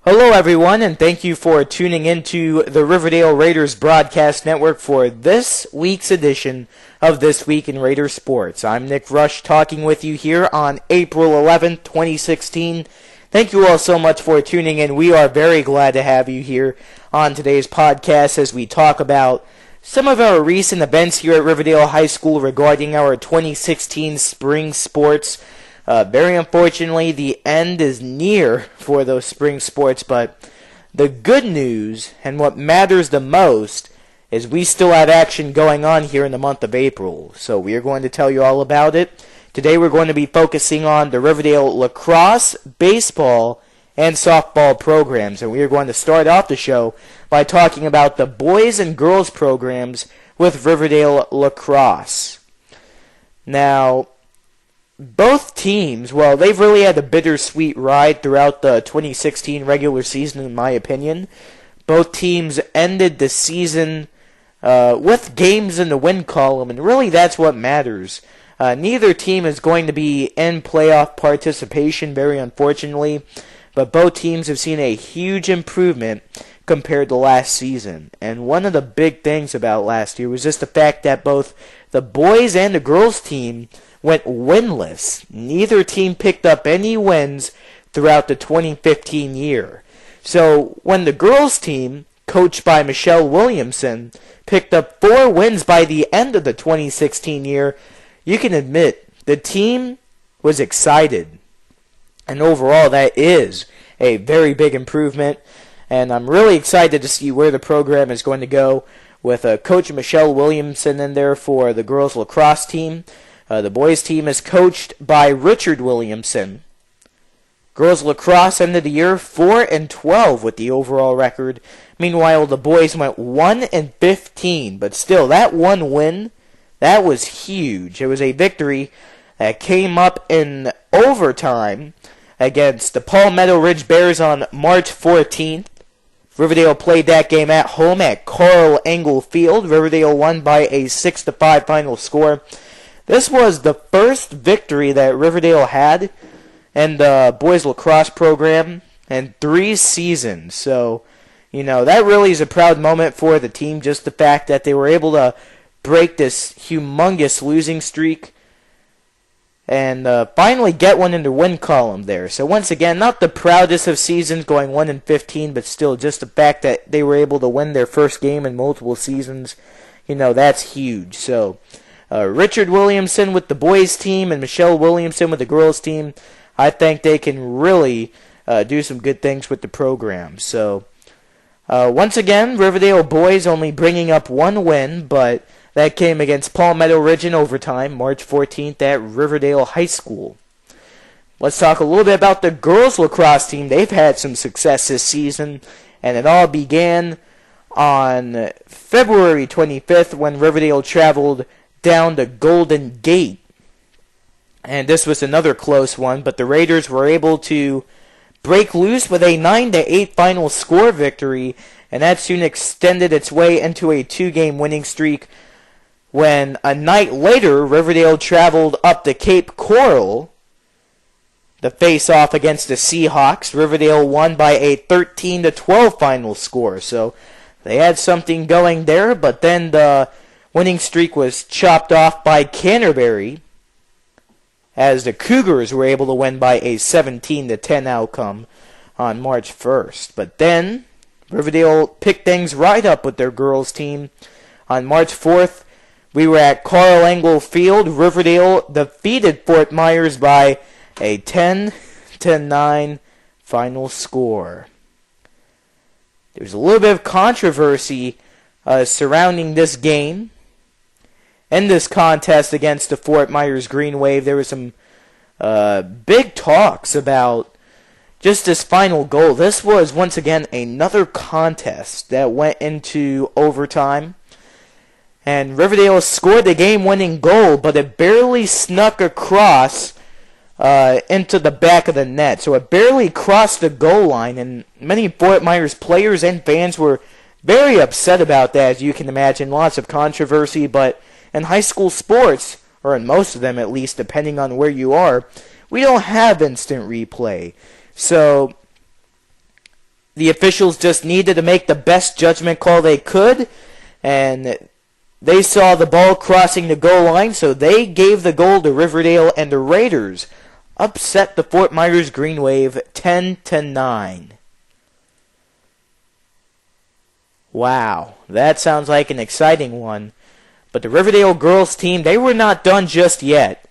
Hello, everyone, and thank you for tuning into the Riverdale Raiders Broadcast Network for this week's edition of This Week in Raider Sports. I'm Nick Rush talking with you here on April 11th, 2016. Thank you all so much for tuning in. We are very glad to have you here on today's podcast as we talk about some of our recent events here at Riverdale High School regarding our 2016 spring sports. Very unfortunately, the end is near for those spring sports, but the good news, and what matters the most, is we still have action going on here in the month of April. So we are going to tell you all about it. Today we're going to be focusing on the Riverdale lacrosse, baseball, and softball programs. And we are going to start off the show by talking about the boys and girls programs with Riverdale lacrosse. Now, both teams, well, they've really had a bittersweet ride throughout the 2016 regular season, in my opinion. Both teams ended the season with games in the win column, and really that's what matters. Neither team is going to be in playoff participation, very unfortunately, but both teams have seen a huge improvement compared to last season. And one of the big things about last year was just the fact that both the boys and the girls team went winless. Neither team picked up any wins throughout the 2015 year. So when the girls team, coached by Michelle Williamson, picked up 4 wins by the end of the 2016 year, you can admit the team was excited. And overall, that is a very big improvement. And I'm really excited to see where the program is going to go with Coach Michelle Williamson in there for the girls lacrosse team. The boys team is coached by Richard Williamson. Girls lacrosse ended the year 4-12 with the overall record. Meanwhile, the boys went 1-15, but still, that one win, that was huge. It was a victory that came up in overtime against the Palmetto Ridge Bears on March 14th. Riverdale played that game at home at Carl Engel Field. Riverdale won by a 6-5 final score. This was the first victory that Riverdale had in the boys lacrosse program in 3 seasons. So, that really is a proud moment for the team. Just the fact that they were able to break this humongous losing streak and finally get one in the win column there. So once again, not the proudest of seasons going 1-15, but still just the fact that they were able to win their first game in multiple seasons, that's huge. So Richard Williamson with the boys team and Michelle Williamson with the girls team, I think they can really do some good things with the program. So once again, Riverdale boys only bringing up 1 win, but that came against Palmetto Ridge in overtime, March 14th at Riverdale High School. Let's talk a little bit about the girls lacrosse team. They've had some success this season, and it all began on February 25th when Riverdale traveled down to Golden Gate. And this was another close one, but the Raiders were able to break loose with a 9-8 final score victory, and that soon extended its way into a 2-game winning streak when a night later Riverdale traveled up to Cape Coral to face off against the Seahawks. Riverdale won by a 13-12 final score, so they had something going there, but then the winning streak was chopped off by Canterbury as the Cougars were able to win by a 17-10 outcome on March 1st. But then Riverdale picked things right up with their girls team. On March 4th, we were at Carl Engel Field. Riverdale defeated Fort Myers by a 10-9 final score. There's a little bit of controversy surrounding this game. In this contest against the Fort Myers Green Wave, there was some big talks about just this final goal. This was, once again, another contest that went into overtime. And Riverdale scored the game-winning goal, but it barely snuck across into the back of the net. So it barely crossed the goal line, and many Fort Myers players and fans were very upset about that, as you can imagine. Lots of controversy, but in high school sports, or in most of them at least, depending on where you are, we don't have instant replay. So the officials just needed to make the best judgment call they could, and they saw the ball crossing the goal line, so they gave the goal to Riverdale, and the Raiders upset the Fort Myers Green Wave 10-9. Wow, that sounds like an exciting one. But the Riverdale girls team, they were not done just yet.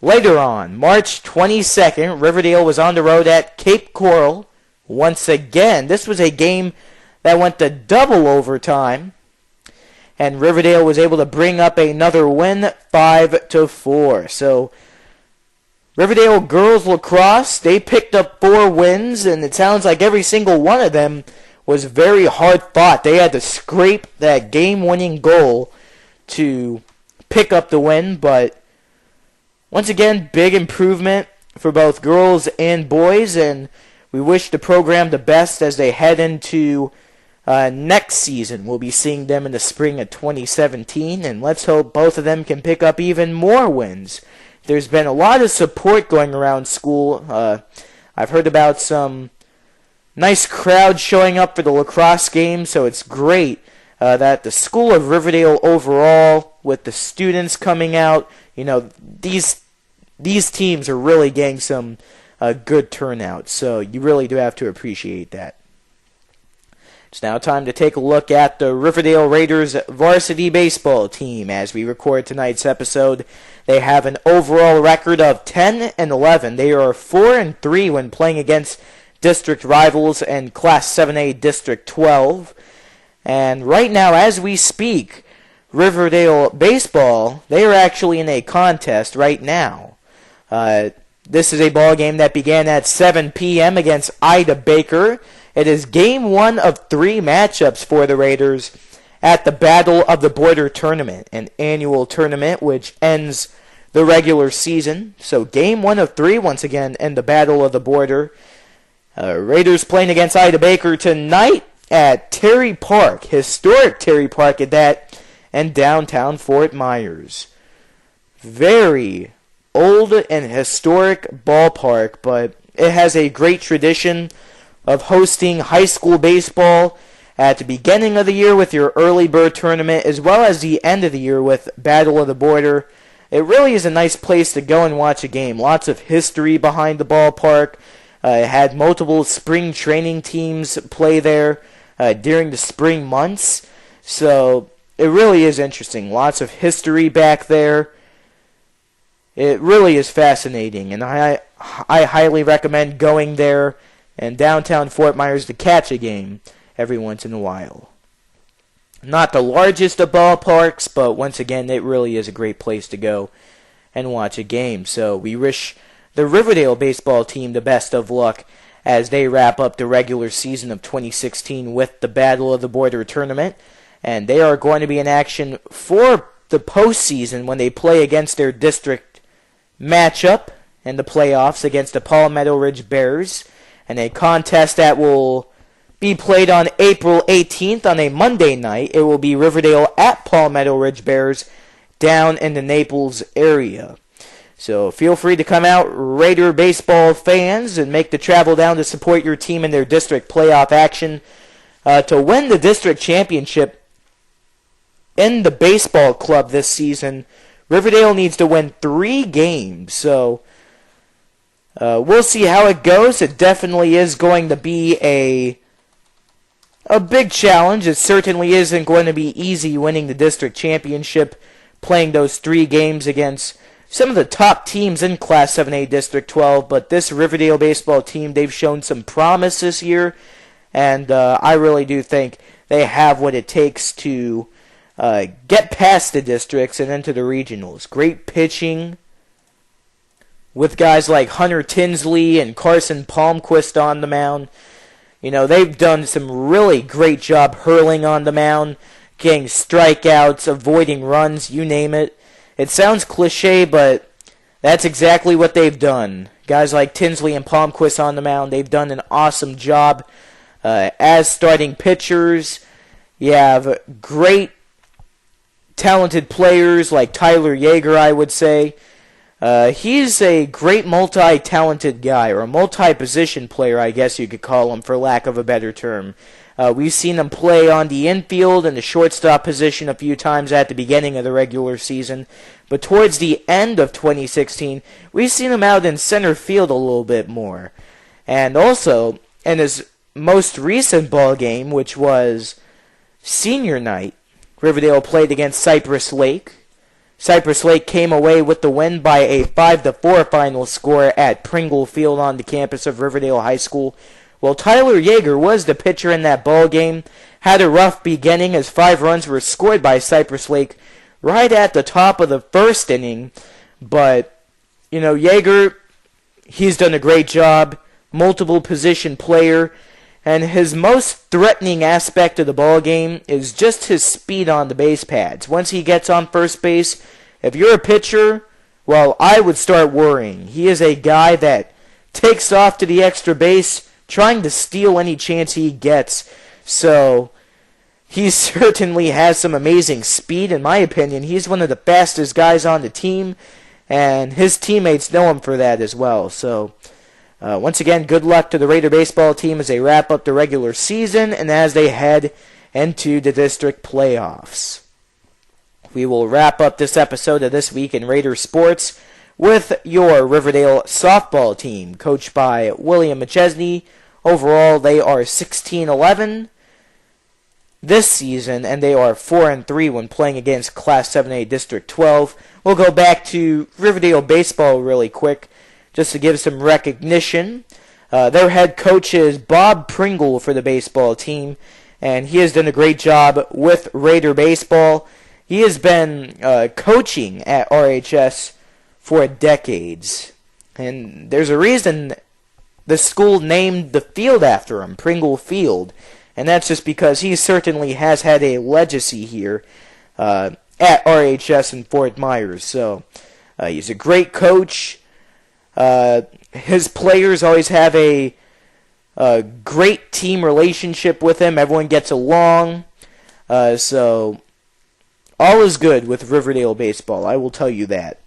Later on, March 22nd, Riverdale was on the road at Cape Coral. Once again, this was a game that went to double overtime, and Riverdale was able to bring up another win, 5-4. So Riverdale girls lacrosse, they picked up 4 wins, and it sounds like every single one of them was very hard fought. They had to scrape that game-winning goal to pick up the win, but once again, big improvement for both girls and boys, and we wish the program the best as they head into next season. We'll be seeing them in the spring of 2017, and let's hope both of them can pick up even more wins. There's been a lot of support going around school. I've heard about some nice crowd showing up for the lacrosse game, so it's great that the School of Riverdale overall, with the students coming out, these teams are really getting some good turnout, so you really do have to appreciate that. It's now time to take a look at the Riverdale Raiders varsity baseball team. As we record tonight's episode, they have an overall record of 10-11. They are 4-3 when playing against district rivals in Class 7A District 12. And right now, as we speak, Riverdale baseball, they are actually in a contest right now. This is a ball game that began at 7 p.m. against Ida Baker. It is game 1 of 3 matchups for the Raiders at the Battle of the Border Tournament, an annual tournament which ends the regular season. So game 1 of 3, once again, in the Battle of the Border. Raiders playing against Ida Baker tonight at Terry Park, historic Terry Park at that, in downtown Fort Myers. Very old and historic ballpark, but it has a great tradition of hosting high school baseball at the beginning of the year with your early bird tournament, as well as the end of the year with Battle of the Border. It really is a nice place to go and watch a game. Lots of history behind the ballpark. It had multiple spring training teams play there during the spring months. So it really is interesting. Lots of history back there. It really is fascinating, and I highly recommend going there in downtown Fort Myers to catch a game every once in a while. Not the largest of ballparks, but once again, it really is a great place to go and watch a game. So we wish the Riverdale baseball team the best of luck as they wrap up the regular season of 2016 with the Battle of the Border Tournament. And they are going to be in action for the postseason when they play against their district matchup in the playoffs against the Palmetto Ridge Bears, and a contest that will be played on April 18th on a Monday night. It will be Riverdale at Palmetto Ridge Bears down in the Naples area. So feel free to come out, Raider baseball fans, and make the travel down to support your team in their district playoff action to win the district championship in the baseball club this season. Riverdale needs to win 3 games, so we'll see how it goes. It definitely is going to be a big challenge. It certainly isn't going to be easy winning the district championship, playing those 3 games against some of the top teams in Class 7A District 12, but this Riverdale baseball team, they've shown some promise this year, and I really do think they have what it takes to get past the districts and into the regionals. Great pitching with guys like Hunter Tinsley and Carson Palmquist on the mound. They've done some really great job hurling on the mound, getting strikeouts, avoiding runs, you name it. It sounds cliche, but that's exactly what they've done. Guys like Tinsley and Palmquist on the mound, they've done an awesome job as starting pitchers. You have great talented players like Tyler Yeager, I would say. He's a great multi-talented guy, or a multi-position player, I guess you could call him, for lack of a better term. We've seen him play on the infield and the shortstop position a few times at the beginning of the regular season, but towards the end of 2016, we've seen him out in center field a little bit more. And also, in his most recent ball game, which was senior night, Riverdale played against Cypress Lake. Cypress Lake came away with the win by a 5-4 final score at Pringle Field on the campus of Riverdale High School. Well, Tyler Yeager was the pitcher in that ball game. Had a rough beginning as 5 runs were scored by Cypress Lake right at the top of the first inning. But, Yeager, he's done a great job. Multiple position player. And his most threatening aspect of the ball game is just his speed on the base pads. Once he gets on first base, if you're a pitcher, well, I would start worrying. He is a guy that takes off to the extra base, trying to steal any chance he gets. So, he certainly has some amazing speed, in my opinion. He's one of the fastest guys on the team, and his teammates know him for that as well. So, once again, good luck to the Raider baseball team as they wrap up the regular season and as they head into the district playoffs. We will wrap up this episode of This Week in Raider Sports with your Riverdale softball team, coached by William McChesney. Overall, they are 16-11 this season, and they are 4-3 when playing against Class 7A District 12. We'll go back to Riverdale baseball really quick, just to give some recognition. Their head coach is Bob Pringle for the baseball team, and he has done a great job with Raider baseball. He has been coaching at RHS for decades, and there's a reason the school named the field after him, Pringle Field, and that's just because he certainly has had a legacy here at RHS in Fort Myers. So he's a great coach. His players always have a great team relationship with him. Everyone gets along. So all is good with Riverdale baseball, I will tell you that.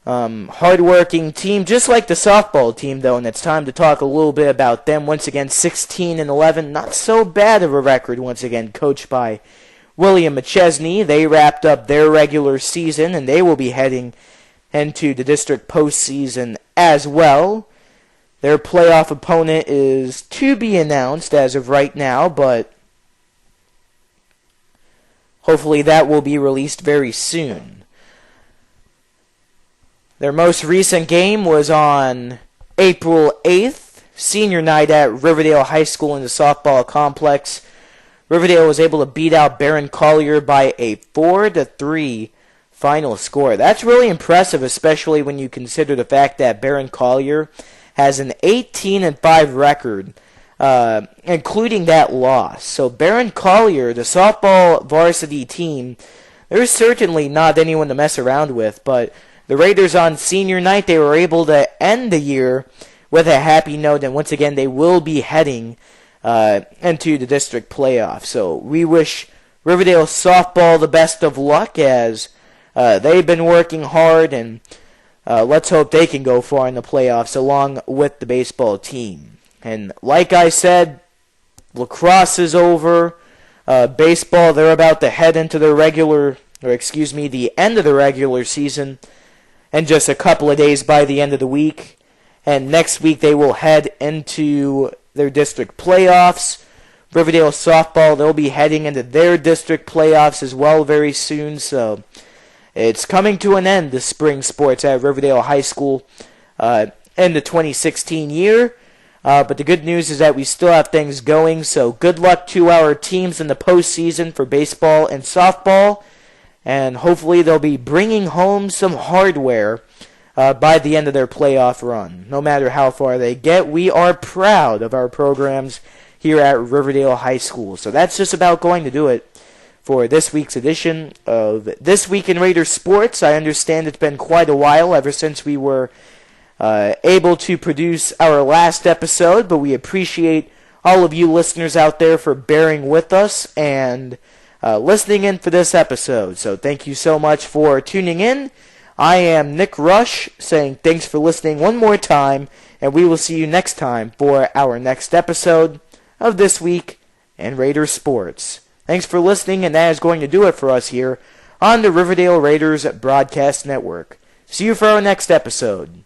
Hard-working team, just like the softball team, though, and it's time to talk a little bit about them. Once again, 16-11, not so bad of a record, once again, coached by William McChesney. They wrapped up their regular season, and they will be heading into the district postseason as well. Their playoff opponent is to be announced as of right now, but hopefully that will be released very soon. Their most recent game was on April 8th, senior night at Riverdale High School in the softball complex. Riverdale was able to beat out Barron Collier by a 4-3 final score. That's really impressive, especially when you consider the fact that Barron Collier has an 18-5 record, including that loss. So Barron Collier, the softball varsity team, they're certainly not anyone to mess around with, but the Raiders on senior night, they were able to end the year with a happy note, and once again, they will be heading into the district playoffs. So we wish Riverdale softball the best of luck as they've been working hard, and let's hope they can go far in the playoffs along with the baseball team. And like I said, lacrosse is over. Baseball, they're about to head into the end of the regular season in just a couple of days by the end of the week. And next week they will head into their district playoffs. Riverdale softball, they'll be heading into their district playoffs as well very soon. So it's coming to an end, the spring sports at Riverdale High School in the 2016 year. But the good news is that we still have things going. So good luck to our teams in the postseason for baseball and softball. And hopefully they'll be bringing home some hardware by the end of their playoff run. No matter how far they get, we are proud of our programs here at Riverdale High School. So that's just about going to do it for this week's edition of This Week in Raider Sports. I understand it's been quite a while ever since we were able to produce our last episode, but we appreciate all of you listeners out there for bearing with us and listening in for this episode. So thank you so much for tuning in. I am Nick Rush saying thanks for listening one more time, and we will see you next time for our next episode of This Week in Raiders Sports. Thanks for listening, and that is going to do it for us here on the Riverdale Raiders Broadcast Network. See you for our next episode.